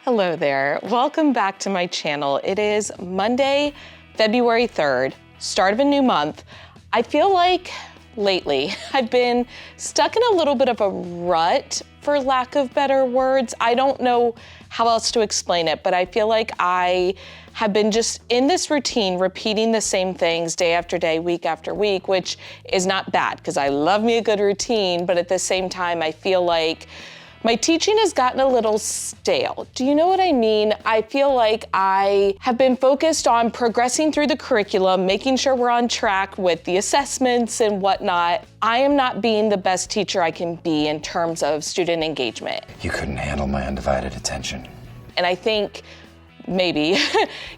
Hello there, welcome back to my channel. It is Monday, February 3rd, start of a new month. I feel like lately I've been stuck in a little bit of a rut, for lack of better words. I don't know how else to explain it, but I feel like I have been just in this routine, repeating the same things day after day, week after week, which is not bad because I love me a good routine, but at the same time, I feel like my teaching has gotten a little stale. Do you know what I mean? I feel like I have been focused on progressing through the curriculum, making sure we're on track with the assessments and whatnot. I am not being the best teacher I can be in terms of student engagement. You couldn't handle my undivided attention. And I think maybe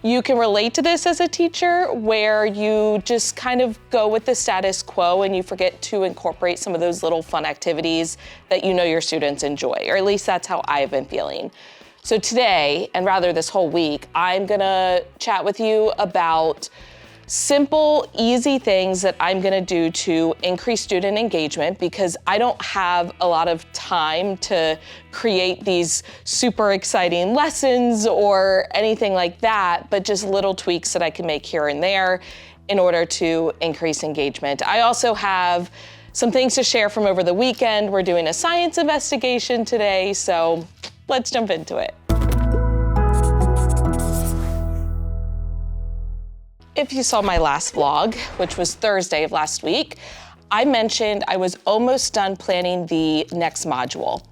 you can relate to this as a teacher where you just kind of go with the status quo and you forget to incorporate some of those little fun activities that you know your students enjoy, or at least that's how I've been feeling. So today, and rather this whole week, I'm gonna chat with you about simple, easy things that I'm gonna do to increase student engagement because I don't have a lot of time to create these super exciting lessons or anything like that, but just little tweaks that I can make here and there in order to increase engagement. I also have some things to share from over the weekend. We're doing a science investigation today, so let's jump into it. If you saw my last vlog, which was Thursday of last week, I mentioned I was almost done planning the next module.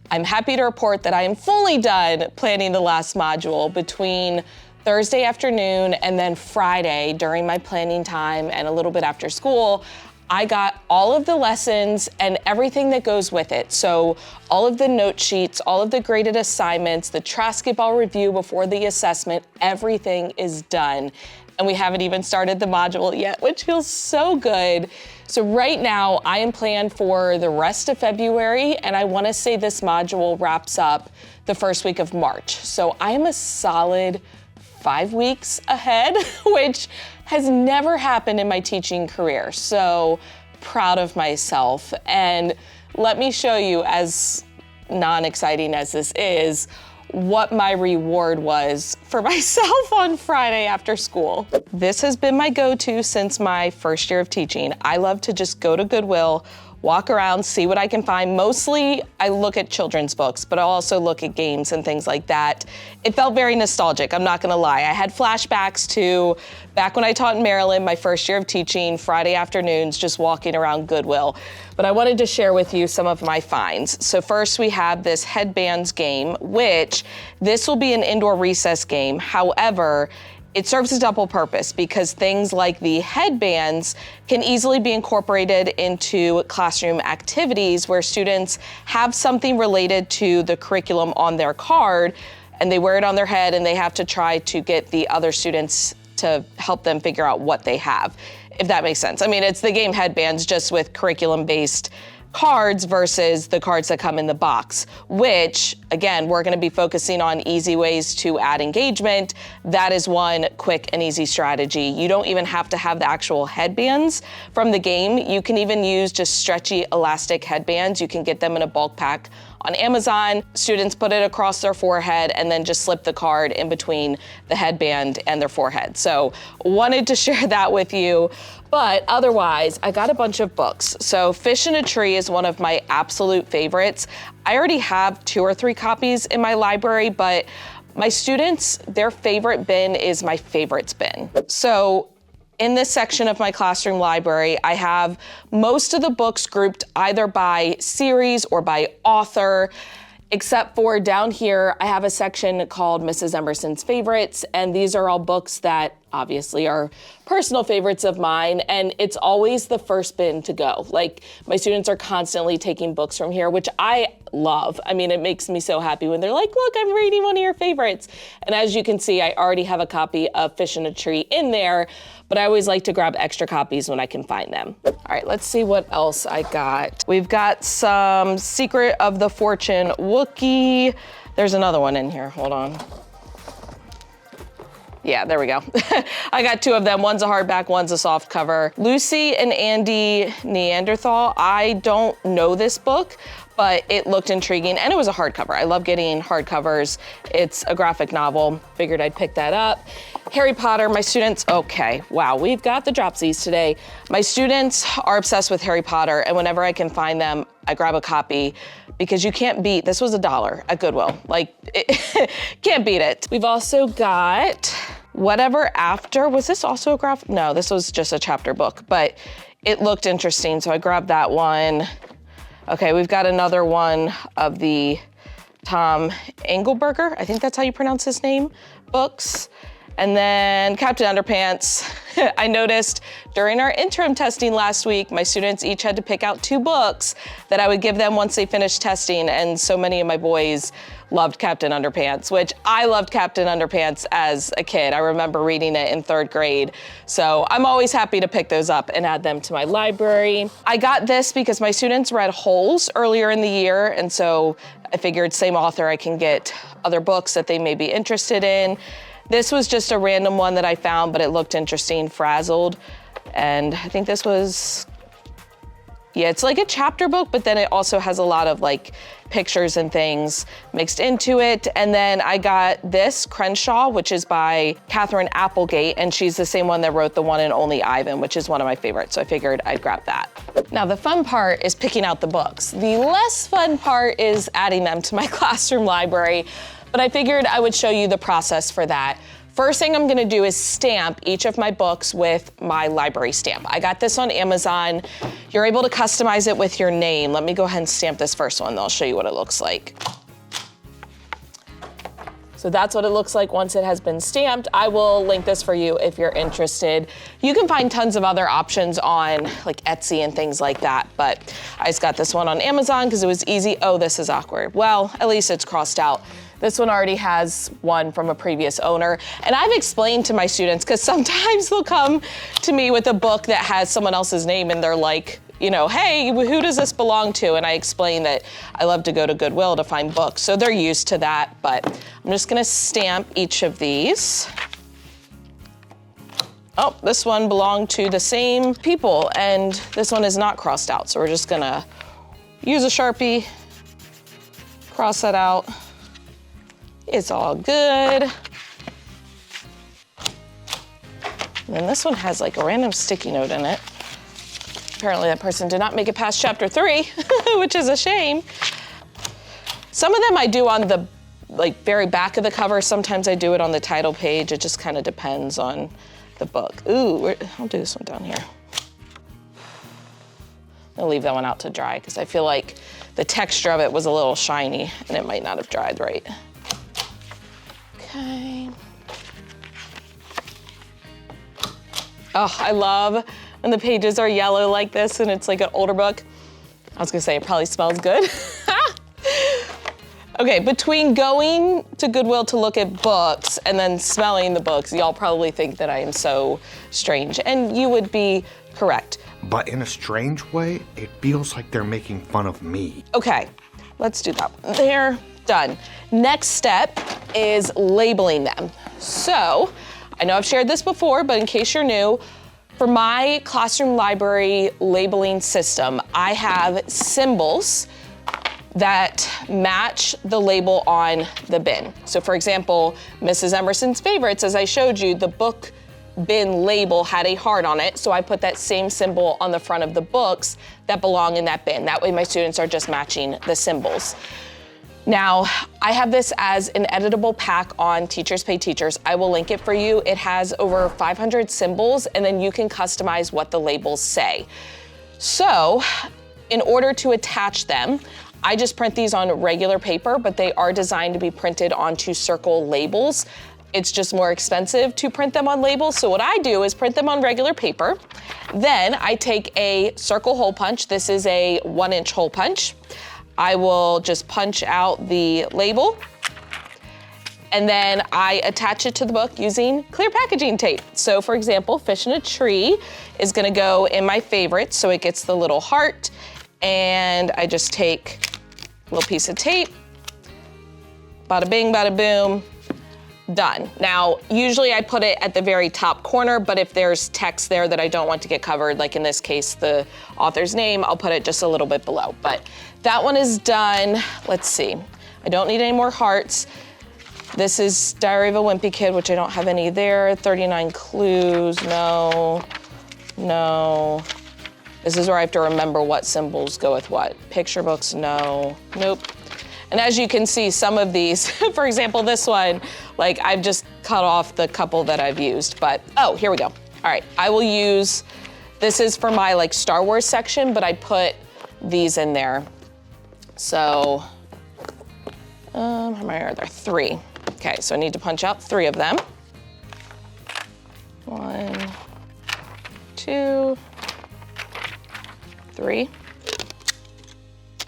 I'm happy to report that I am fully done planning the last module between Thursday afternoon and then Friday during my planning time and a little bit after school. I got all of the lessons and everything that goes with it. So all of the note sheets, all of the graded assignments, the basketball review before the assessment, everything is done. And we haven't even started the module yet, which feels so good. So right now I am planned for the rest of February, and I wanna say this module wraps up the first week of March. So I am a solid 5 weeks ahead, which has never happened in my teaching career. So proud of myself. And let me show you, as non-exciting as this is, what my reward was for myself on Friday after school. This has been my go-to since my first year of teaching. I love to just go to Goodwill, walk around, see what I can find. Mostly I look at children's books, but I'll also look at games and things like that. It felt very nostalgic, I'm not gonna lie. I had flashbacks to back when I taught in Maryland, my first year of teaching, Friday afternoons, just walking around Goodwill. But I wanted to share with you some of my finds. So first we have this Hedbanz game, which this will be an indoor recess game. However, it serves a double purpose because things like the headbands can easily be incorporated into classroom activities where students have something related to the curriculum on their card and they wear it on their head and they have to try to get the other students to help them figure out what they have, if that makes sense. I mean, it's the game Hedbanz just with curriculum-based cards versus the cards that come in the box, which again, we're gonna be focusing on easy ways to add engagement. That is one quick and easy strategy. You don't even have to have the actual headbands from the game. You can even use just stretchy elastic headbands. You can get them in a bulk pack on Amazon. Students put it across their forehead and then just slip the card in between the headband and their forehead. So wanted to share that with you. But otherwise, I got a bunch of books. So Fish in a Tree is one of my absolute favorites. I already have 2 or 3 copies in my library, but my students, their favorite bin is my favorites bin. So in this section of my classroom library, I have most of the books grouped either by series or by author, except for down here, I have a section called Mrs. Emerson's Favorites, and these are all books that obviously are personal favorites of mine, and it's always the first bin to go. Like, my students are constantly taking books from here, which I love. I mean, it makes me so happy when they're like, look, I'm reading one of your favorites. And as you can see, I already have a copy of Fish in a Tree in there, but I always like to grab extra copies when I can find them. All right, let's see what else I got. We've got some Secret of the Fortune Wookiee. There's another one in here, hold on. Yeah, there we go. I got two of them. One's a hardback, one's a soft cover. Lucy and Andy Neanderthal. I don't know this book, but it looked intriguing and it was a hardcover. I love getting hardcovers. It's a graphic novel. Figured I'd pick that up. Harry Potter, my students, okay, wow, we've got the dropsies today. My students are obsessed with Harry Potter, and whenever I can find them, I grab a copy because you can't beat, this was $1 at Goodwill. Like, can't beat it. We've also got Whatever After. Was this also a graphic? No, this was just a chapter book, but it looked interesting, so I grabbed that one. Okay, we've got another one of the Tom Engelberger, I think that's how you pronounce his name, books. And then Captain Underpants. I noticed during our interim testing last week, my students each had to pick out 2 books that I would give them once they finished testing, and so many of my boys loved Captain Underpants, which I loved Captain Underpants as a kid. I remember reading it in 3rd grade. So I'm always happy to pick those up and add them to my library. I got this because my students read Holes earlier in the year, and so I figured same author, I can get other books that they may be interested in. This was just a random one that I found, but it looked interesting, Frazzled. And I think this was, yeah, it's like a chapter book, but then it also has a lot of like pictures and things mixed into it. And then I got this, Crenshaw, which is by Catherine Applegate, and she's the same one that wrote The One and Only Ivan, which is one of my favorites, so I figured I'd grab that. Now, the fun part is picking out the books. The less fun part is adding them to my classroom library, but I figured I would show you the process for that. First thing I'm gonna do is stamp each of my books with my library stamp. I got this on Amazon. You're able to customize it with your name. Let me go ahead and stamp this first one, then I'll show you what it looks like. So that's what it looks like once it has been stamped. I will link this for you if you're interested. You can find tons of other options on like Etsy and things like that, but I just got this one on Amazon because it was easy. Oh, this is awkward. Well, at least it's crossed out. This one already has one from a previous owner. And I've explained to my students, because sometimes they'll come to me with a book that has someone else's name and they're like, you know, hey, who does this belong to? And I explain that I love to go to Goodwill to find books. So they're used to that, but I'm just gonna stamp each of these. Oh, this one belonged to the same people and this one is not crossed out. So we're just gonna use a Sharpie, cross that out. It's all good. And then this one has like a random sticky note in it. Apparently that person did not make it past chapter 3, which is a shame. Some of them I do on the like very back of the cover. Sometimes I do it on the title page. It just kind of depends on the book. Ooh, I'll do this one down here. I'll leave that one out to dry because I feel like the texture of it was a little shiny and it might not have dried right. Okay. Oh, I love when the pages are yellow like this and it's like an older book. I was gonna say it probably smells good. Okay, between going to Goodwill to look at books and then smelling the books, y'all probably think that I am so strange, and you would be correct. But in a strange way, it feels like they're making fun of me. Okay, let's do that. They're done. Next step is labeling them. So, I know I've shared this before, but in case you're new, for my classroom library labeling system, I have symbols that match the label on the bin. So for example, Mrs. Emerson's Favorites, as I showed you, the book bin label had a heart on it, so I put that same symbol on the front of the books that belong in that bin. That way my students are just matching the symbols. Now, I have this as an editable pack on Teachers Pay Teachers. I will link it for you. It has over 500 symbols, and then you can customize what the labels say. So, in order to attach them, I just print these on regular paper, but they are designed to be printed onto circle labels. It's just more expensive to print them on labels. So what I do is print them on regular paper. Then I take a circle hole punch. This is a 1-inch hole punch. I will just punch out the label, and then I attach it to the book using clear packaging tape. So for example, Fish in a Tree is gonna go in my favorites, so it gets the little heart, and I just take a little piece of tape, bada bing, bada boom, done. Now, usually I put it at the very top corner, but if there's text there that I don't want to get covered, like in this case, the author's name, I'll put it just a little bit below. But that one is done. Let's see. I don't need any more hearts. This is Diary of a Wimpy Kid, which I don't have any there. 39 clues, no. This is where I have to remember what symbols go with what. Picture books, no, nope. And as you can see, some of these, for example, this one, like I've just cut off the couple that I've used, but, oh, here we go. All right, I will use, this is for my like Star Wars section, but I put these in there. So, how many are there? 3. Okay, so I need to punch out 3 of them. 1, 2, 3.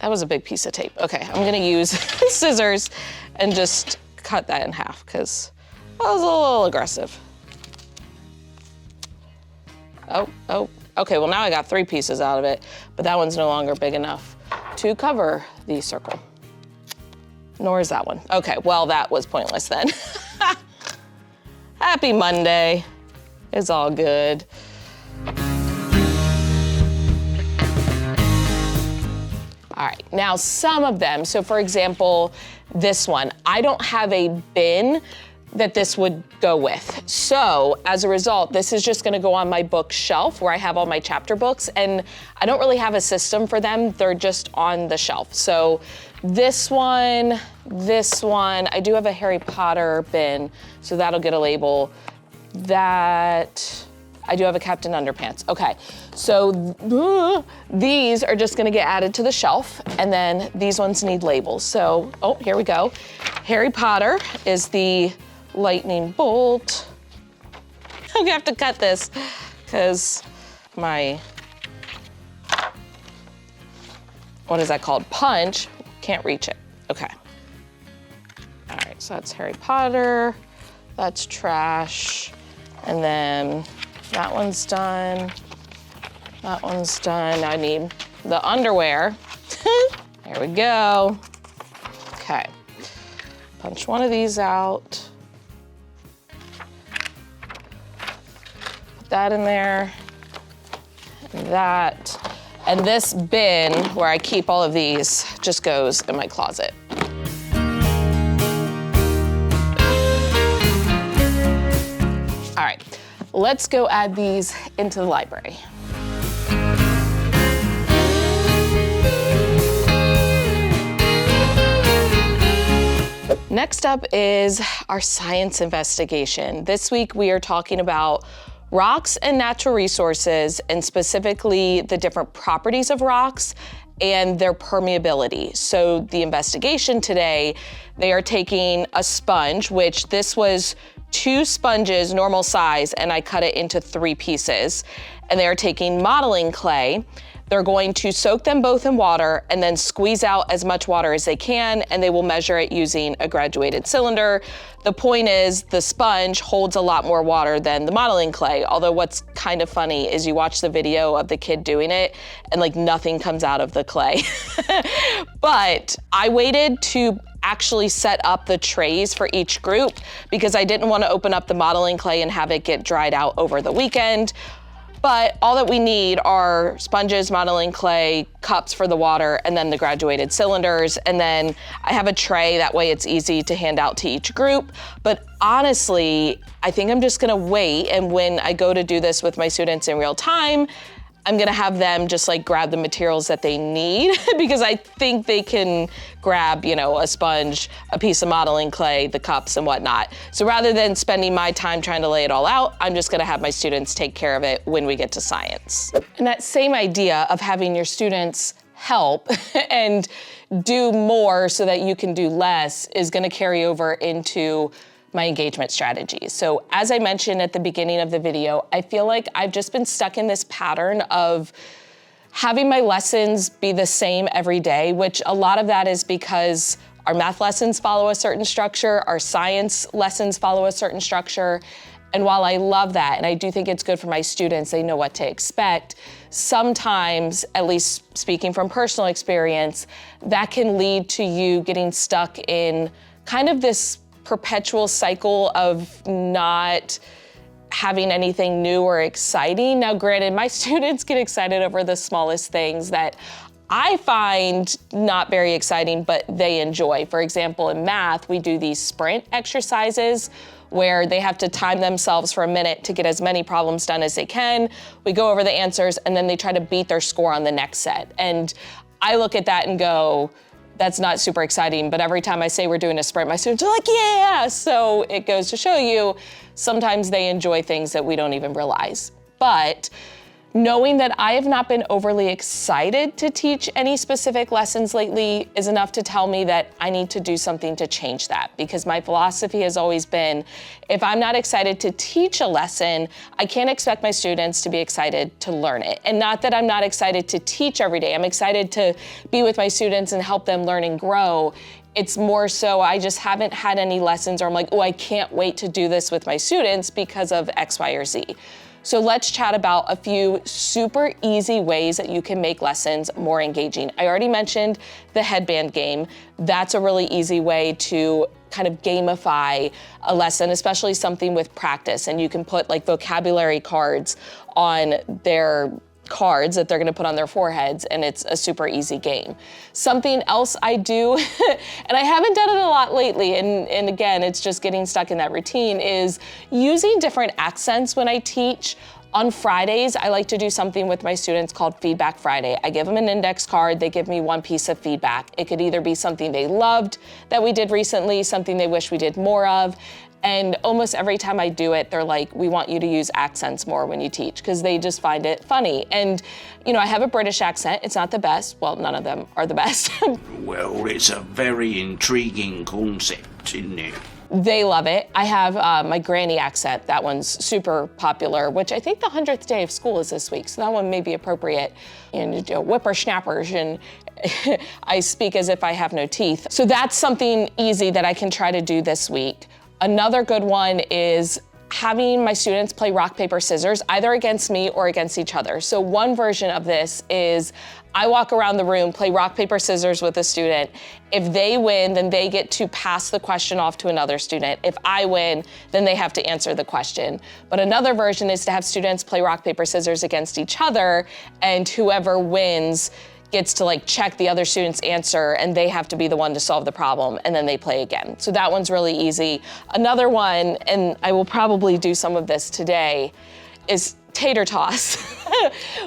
That was a big piece of tape. Okay, I'm gonna use scissors and just cut that in half because that was a little aggressive. Oh, okay, well now I got 3 pieces out of it, but that one's no longer big enough to cover the circle. Nor is that one. Okay, well that was pointless then. Happy Monday. It's all good. All right, now some of them, so for example, this one, I don't have a bin that this would go with. So as a result, this is just gonna go on my bookshelf where I have all my chapter books, and I don't really have a system for them, they're just on the shelf. So this one, I do have a Harry Potter bin, so that'll get a label. That, I do have a Captain Underpants. Okay, so these are just gonna get added to the shelf, and then these ones need labels. So, oh, here we go. Harry Potter is the lightning bolt. I'm gonna have to cut this because my, what is that called? Punch, can't reach it. Okay. All right, so that's Harry Potter, that's trash, and then that one's done. That one's done. I need the underwear. There we go. Okay. Punch one of these out. Put that in there. And that. And this bin where I keep all of these just goes in my closet. All right. Let's go add these into the library. Next up is our science investigation. This week we are talking about rocks and natural resources, and specifically the different properties of rocks and their permeability. So the investigation today, they are taking a sponge, which this was 2 sponges, normal size, and I cut it into 3 pieces. And they are taking modeling clay. They're going to soak them both in water and then squeeze out as much water as they can, and they will measure it using a graduated cylinder. The point is the sponge holds a lot more water than the modeling clay, although what's kind of funny is you watch the video of the kid doing it and like nothing comes out of the clay. But I waited to actually set up the trays for each group because I didn't want to open up the modeling clay and have it get dried out over the weekend. But all that we need are sponges, modeling clay, cups for the water, and then the graduated cylinders. And then I have a tray, that way it's easy to hand out to each group. But honestly, I think I'm just gonna wait, and when I go to do this with my students in real time, I'm gonna have them just like grab the materials that they need because I think they can grab, you know, a sponge, a piece of modeling clay, the cups and whatnot. So rather than spending my time trying to lay it all out, I'm just gonna have my students take care of it when we get to science. And that same idea of having your students help and do more so that you can do less is gonna carry over into my engagement strategies. So as I mentioned at the beginning of the video, I feel like I've just been stuck in this pattern of having my lessons be the same every day, which a lot of that is because our math lessons follow a certain structure, our science lessons follow a certain structure. And while I love that, and I do think it's good for my students, they know what to expect, sometimes, at least speaking from personal experience, that can lead to you getting stuck in kind of this perpetual cycle of not having anything new or exciting. Now, granted, my students get excited over the smallest things that I find not very exciting, but they enjoy. For example, in math, we do these sprint exercises where they have to time themselves for a minute to get as many problems done as they can. We go over the answers, and then they try to beat their score on the next set. And I look at that and go, that's not super exciting, but every time I say we're doing a sprint, my students are like, yeah! So it goes to show you, sometimes they enjoy things that we don't even realize. But knowing that I have not been overly excited to teach any specific lessons lately is enough to tell me that I need to do something to change that, because my philosophy has always been, if I'm not excited to teach a lesson, I can't expect my students to be excited to learn it. And not that I'm not excited to teach every day. I'm excited to be with my students and help them learn and grow. It's more so I just haven't had any lessons or I'm like, oh, I can't wait to do this with my students because of X, Y, or Z. So let's chat about a few super easy ways that you can make lessons more engaging. I already mentioned the headband game. That's a really easy way to kind of gamify a lesson, especially something with practice. And you can put like vocabulary cards on their cards that they're gonna put on their foreheads, and it's a super easy game. Something else I do, and I haven't done it a lot lately, and again, it's just getting stuck in that routine, is using different accents when I teach. On Fridays, I like to do something with my students called Feedback Friday. I give them an index card, they give me one piece of feedback. It could either be something they loved that we did recently, something they wish we did more of, and almost every time I do it, they're like, we want you to use accents more when you teach, because they just find it funny. And, you know, I have a British accent. It's not the best. Well, none of them are the best. Well, it's a very intriguing concept, isn't it? They love it. I have my granny accent. That one's super popular, which I think the 100th day of school is this week, so that one may be appropriate. And you know, whippersnappers, and I speak as if I have no teeth. So that's something easy that I can try to do this week. Another good one is having my students play rock, paper, scissors, either against me or against each other. So one version of this is I walk around the room, play rock, paper, scissors with a student. If they win, then they get to pass the question off to another student. If I win, then they have to answer the question. But another version is to have students play rock, paper, scissors against each other, and whoever wins gets to like check the other student's answer, and they have to be the one to solve the problem, and then they play again. So that one's really easy. Another one, and I will probably do some of this today, is tater toss,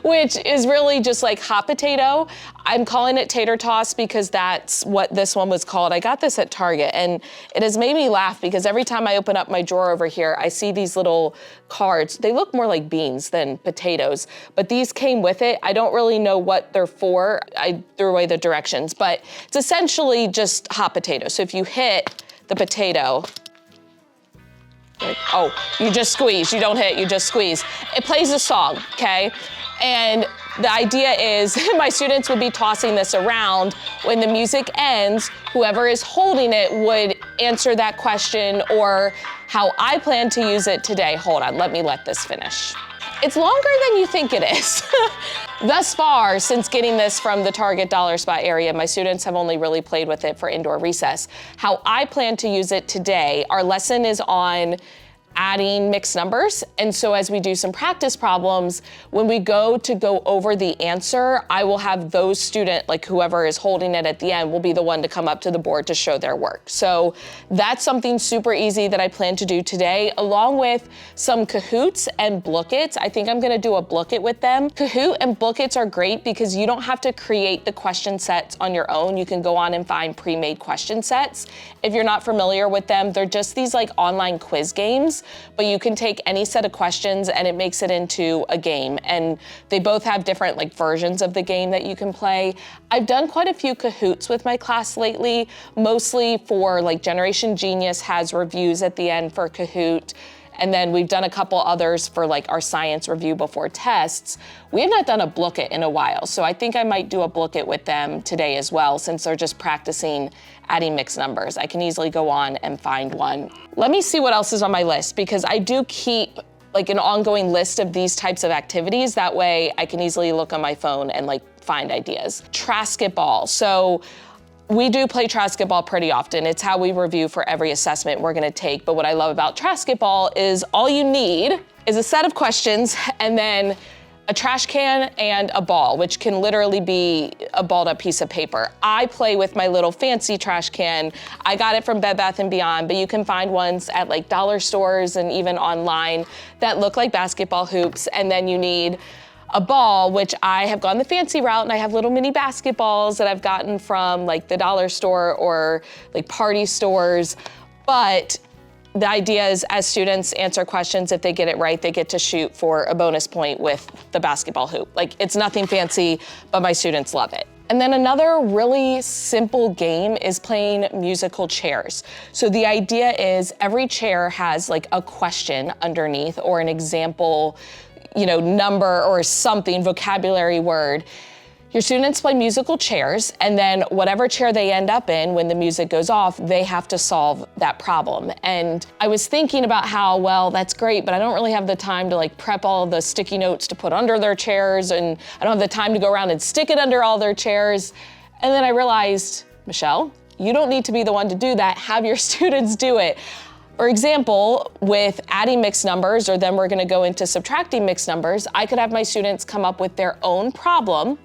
which is really just like hot potato. I'm calling it tater toss because that's what this one was called. I got this at Target, and it has made me laugh because every time I open up my drawer over here, I see these little cards. They look more like beans than potatoes, but these came with it. I don't really know what they're for. I threw away the directions, but it's essentially just hot potato. So if you hit the potato, oh, you just squeeze, you don't hit, you just squeeze. It plays a song, okay? And the idea is my students would be tossing this around. When the music ends, whoever is holding it would answer that question, or how I plan to use it today. Hold on, let this finish. It's longer than you think it is. Thus far, since getting this from the Target Dollar Spot area, my students have only really played with it for indoor recess. How I plan to use it today, our lesson is on adding mixed numbers. And so as we do some practice problems, when we go over the answer, I will have those student, like whoever is holding it at the end, will be the one to come up to the board to show their work. So that's something super easy that I plan to do today, along with some Kahoots and Blookits. I think I'm gonna do a Blookit with them. Kahoot and Blookits are great because you don't have to create the question sets on your own. You can go on and find pre-made question sets. If you're not familiar with them, they're just these like online quiz games, but you can take any set of questions and it makes it into a game. And they both have different like versions of the game that you can play. I've done quite a few Kahoots with my class lately, mostly for like Generation Genius has reviews at the end for Kahoot. And then we've done a couple others for like our science review before tests. We have not done a Blookit in a while, so I think I might do a Blookit with them today as well, since they're just practicing adding mixed numbers. I can easily go on and find one. Let me see what else is on my list, because I do keep like an ongoing list of these types of activities. That way I can easily look on my phone and like find ideas. Trasketball. So We do play basketball pretty often. It's how we review for every assessment we're gonna take. But what I love about basketball is all you need is a set of questions and then a trash can and a ball, which can literally be a balled up piece of paper. I play with my little fancy trash can. I got it from Bed Bath & Beyond, but you can find ones at like dollar stores and even online that look like basketball hoops. And then you need a ball, which I have gone the fancy route, and I have little mini basketballs that I've gotten from like the dollar store or like party stores. But the idea is as students answer questions, if they get it right, they get to shoot for a bonus point with the basketball hoop. Like, it's nothing fancy, but my students love it. And then another really simple game is playing musical chairs. So the idea is every chair has like a question underneath or an example, number or something, vocabulary word. Your students play musical chairs, and then whatever chair they end up in when the music goes off, they have to solve that problem. And I was thinking about how, well, that's great, but I don't really have the time to like prep all the sticky notes to put under their chairs, and I don't have the time to go around and stick it under all their chairs. And then I realized, Michelle, you don't need to be the one to do that. Have your students do it. For example, with adding mixed numbers, or then we're gonna go into subtracting mixed numbers, I could have my students come up with their own problem,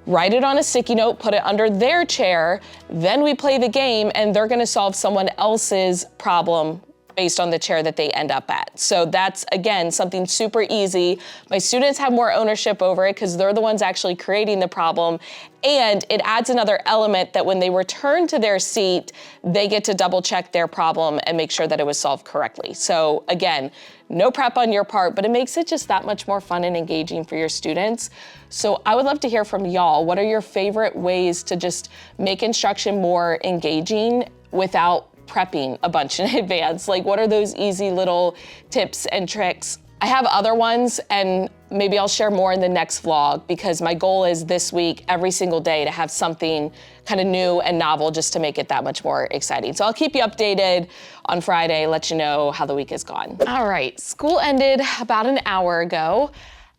write it on a sticky note, put it under their chair, then we play the game and they're gonna solve someone else's problem based on the chair that they end up at. So that's, again, something super easy. My students have more ownership over it because they're the ones actually creating the problem. And it adds another element that when they return to their seat, they get to double check their problem and make sure that it was solved correctly. So again, no prep on your part, but it makes it just that much more fun and engaging for your students. So I would love to hear from y'all. What are your favorite ways to just make instruction more engaging without prepping a bunch in advance? Like, what are those easy little tips and tricks? I have other ones, and maybe I'll share more in the next vlog, because my goal is this week, every single day, to have something kind of new and novel just to make it that much more exciting. So I'll keep you updated on Friday, let you know how the week has gone. All right, school ended about an hour ago.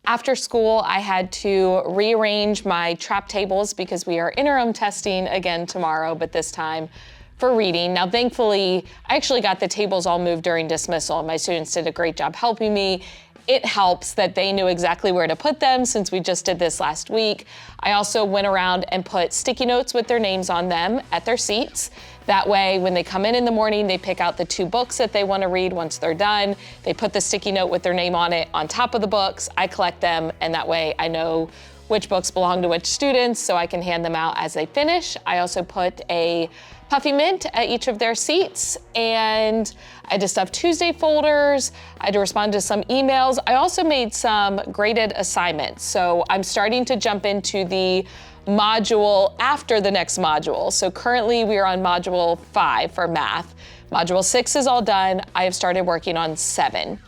After school, I had to rearrange my trap tables because we are interim testing again tomorrow, but this time for reading. Now, thankfully, I actually got the tables all moved during dismissal, and my students did a great job helping me. It helps that they knew exactly where to put them since we just did this last week. I also went around and put sticky notes with their names on them at their seats. That way, when they come in the morning, they pick out the 2 books that they want to read once they're done. They put the sticky note with their name on it on top of the books. I collect them, and that way I know which books belong to which students, so I can hand them out as they finish. I also put a Puffy Mint at each of their seats, and I just have Tuesday folders. I had to respond to some emails. I also made some graded assignments. So I'm starting to jump into the module after the next module. So currently we are on module 5 for math. Module 6 is all done. I have started working on 7.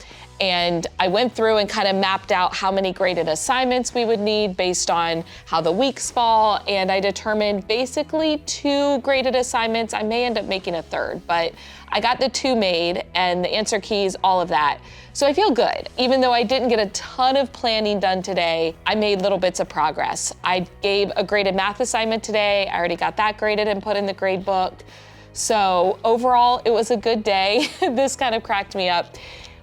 And I went through and kind of mapped out how many graded assignments we would need based on how the weeks fall. And I determined basically 2 graded assignments. I may end up making a 3rd, but I got the 2 made and the answer keys, all of that. So I feel good. Even though I didn't get a ton of planning done today, I made little bits of progress. I gave a graded math assignment today. I already got that graded and put in the grade book. So overall, it was a good day. This kind of cracked me up.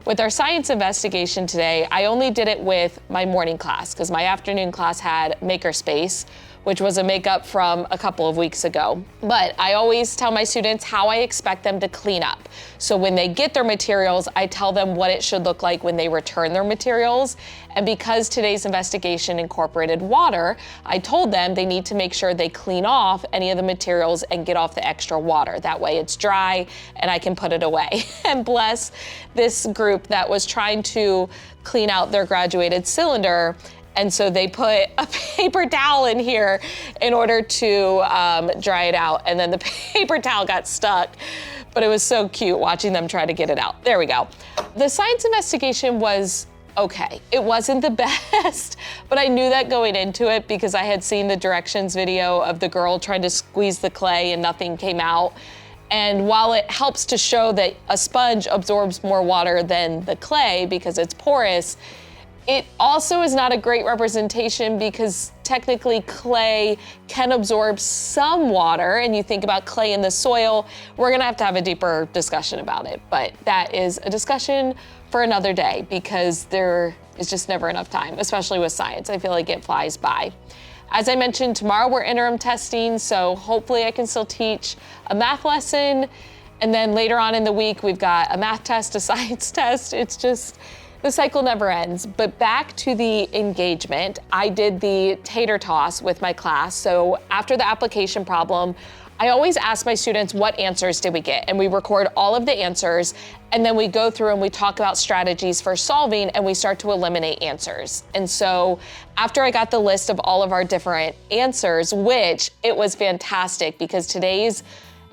With our science investigation today, I only did it with my morning class because my afternoon class had Makerspace, which was a makeup from a couple of weeks ago. But I always tell my students how I expect them to clean up. So when they get their materials, I tell them what it should look like when they return their materials. And because today's investigation incorporated water, I told them they need to make sure they clean off any of the materials and get off the extra water. That way it's dry and I can put it away. And bless this group that was trying to clean out their graduated cylinder. And so they put a paper towel in here in order to dry it out. And then the paper towel got stuck. But it was so cute watching them try to get it out. There we go. The science investigation was okay. It wasn't the best, but I knew that going into it because I had seen the directions video of the girl trying to squeeze the clay and nothing came out. And while it helps to show that a sponge absorbs more water than the clay because it's porous, it also is not a great representation because technically clay can absorb some water, and you think about clay in the soil, we're gonna have to have a deeper discussion about it. But that is a discussion for another day because there is just never enough time, especially with science. I feel like it flies by. As I mentioned, tomorrow we're interim testing, so hopefully I can still teach a math lesson. And then later on in the week, we've got a math test, a science test. It's just, the cycle never ends. But back to the engagement, I did the tater toss with my class. So after the application problem, I always ask my students, what answers did we get? And we record all of the answers, and then we go through and we talk about strategies for solving, and we start to eliminate answers. And so after I got the list of all of our different answers, which it was fantastic because today's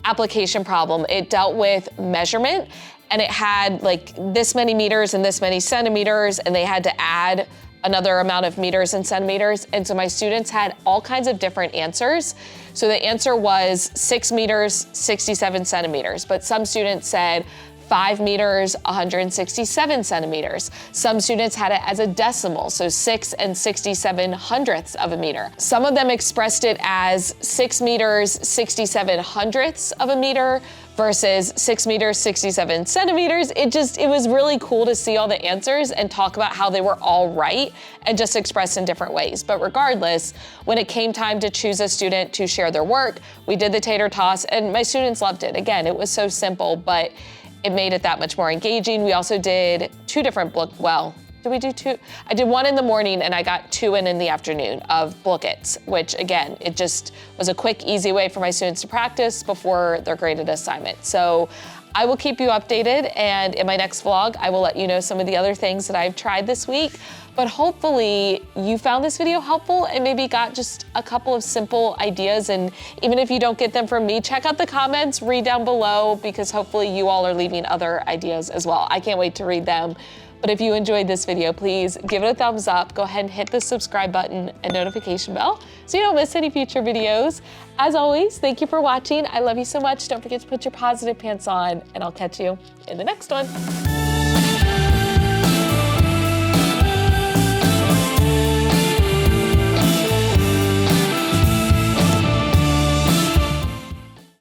application problem, it dealt with measurement, and it had like this many meters and this many centimeters, and they had to add another amount of meters and centimeters. And so my students had all kinds of different answers. So the answer was 6 meters, 67 centimeters, but some students said 5 meters, 167 centimeters. Some students had it as a decimal, so 6 and 67 hundredths of a meter. Some of them expressed it as 6 meters, 67 hundredths of a meter versus 6 meters, 67 centimeters. It was really cool to see all the answers and talk about how they were all right and just expressed in different ways. But regardless, when it came time to choose a student to share their work, we did the tater toss and my students loved it. Again, it was so simple, but it made it that much more engaging. We also did 2 different did we do 2? I did 1 in the morning and I got 2 in the afternoon of bookets, which again, it just was a quick, easy way for my students to practice before their graded assignment. So I will keep you updated, and in my next vlog, I will let you know some of the other things that I've tried this week. But hopefully you found this video helpful and maybe got just a couple of simple ideas. And even if you don't get them from me, check out the comments, read down below, because hopefully you all are leaving other ideas as well. I can't wait to read them. But if you enjoyed this video, please give it a thumbs up. Go ahead and hit the subscribe button and notification bell so you don't miss any future videos. As always, thank you for watching. I love you so much. Don't forget to put your positive pants on, and I'll catch you in the next one.